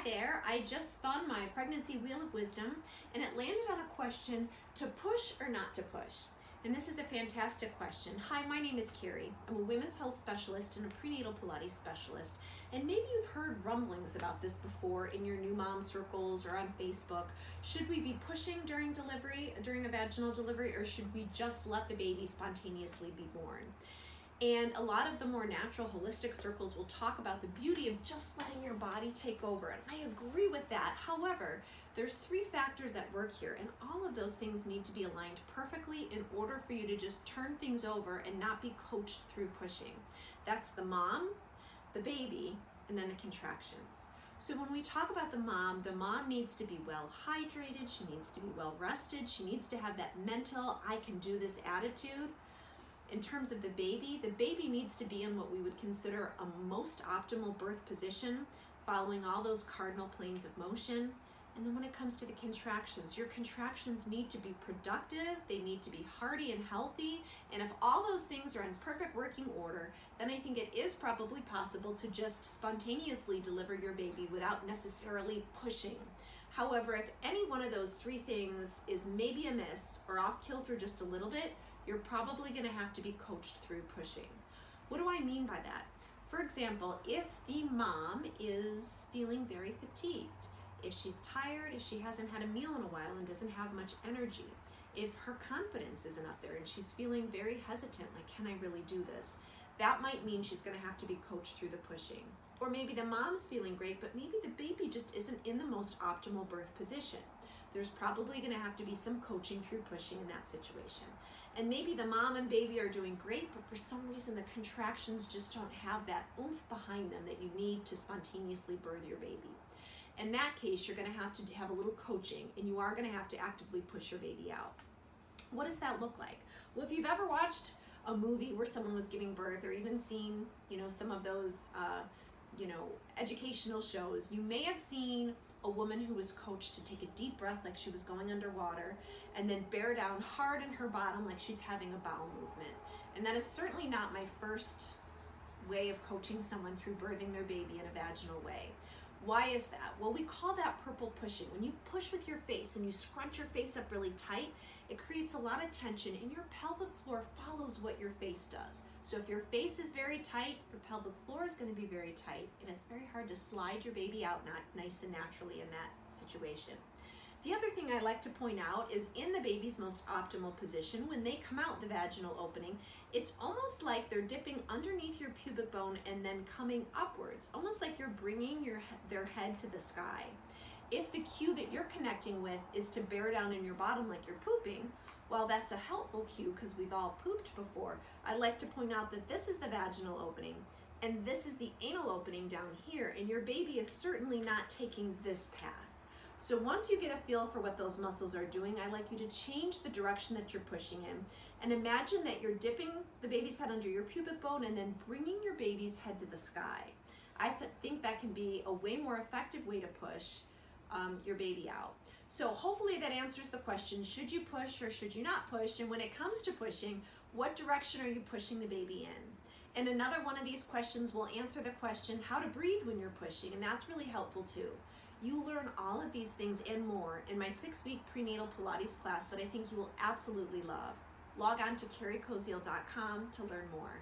there, I just spun my pregnancy wheel of wisdom and it landed on a question: to push or not to push? And this is a fantastic question. Hi, my name is Carrie. I'm a women's health specialist and a prenatal Pilates specialist. And maybe you've heard rumblings about this before in your new mom circles or on Facebook. Should we be pushing during delivery, during a vaginal delivery, or should we just let the baby spontaneously be born? And a lot of the more natural, holistic circles will talk about the beauty of just letting your body take over. And I agree with that. However, there's 3 factors at work here, and all of those things need to be aligned perfectly in order for you to just turn things over and not be coached through pushing. That's the mom, the baby, and then the contractions. So when we talk about the mom needs to be well hydrated, she needs to be well rested, she needs to have that mental, I can do this attitude. In terms of the baby needs to be in what we would consider a most optimal birth position, following all those cardinal planes of motion. And then when it comes to the contractions, your contractions need to be productive, they need to be hearty and healthy, and if all those things are in perfect working order, then I think it is probably possible to just spontaneously deliver your baby without necessarily pushing. However, if any one of those 3 things is maybe amiss or off kilter just a little bit, you're probably going to have to be coached through pushing. What do I mean by that? For example, if the mom is feeling very fatigued, if she's tired, if she hasn't had a meal in a while and doesn't have much energy, if her confidence isn't up there and she's feeling very hesitant, like, can I really do this? That might mean she's going to have to be coached through the pushing. Or maybe the mom's feeling great, but maybe the baby just isn't in the most optimal birth position. There's probably going to have to be some coaching through pushing in that situation. And maybe the mom and baby are doing great, but for some reason the contractions just don't have that oomph behind them that you need to spontaneously birth your baby. In that case, you're going to have a little coaching, and you are going to have to actively push your baby out. What does that look like? Well, if you've ever watched a movie where someone was giving birth, or even seen, some of those, educational shows, you may have seen a woman who was coached to take a deep breath like she was going underwater, and then bear down hard in her bottom like she's having a bowel movement. And that is certainly not my first way of coaching someone through birthing their baby in a vaginal way. Why is that? Well, we call that purple pushing. When you push with your face and you scrunch your face up really tight, it creates a lot of tension, and your pelvic floor follows what your face does. So if your face is very tight, your pelvic floor is going to be very tight, and it's very hard to slide your baby out nice and naturally in that situation. The other thing I like to point out is in the baby's most optimal position, when they come out the vaginal opening, it's almost like they're dipping underneath your pubic bone and then coming upwards, almost like you're bringing their head to the sky. If the cue that you're connecting with is to bear down in your bottom like you're pooping, while that's a helpful cue because we've all pooped before, I like to point out that this is the vaginal opening and this is the anal opening down here, and your baby is certainly not taking this path. So once you get a feel for what those muscles are doing, I like you to change the direction that you're pushing in, and imagine that you're dipping the baby's head under your pubic bone and then bringing your baby's head to the sky. I think that can be a way more effective way to push your baby out. So hopefully that answers the question, should you push or should you not push? And when it comes to pushing, what direction are you pushing the baby in? And another one of these questions will answer the question, how to breathe when you're pushing, and that's really helpful too. You learn all of these things and more in my 6-week prenatal Pilates class that I think you will absolutely love. Log on to carriekoziel.com to learn more.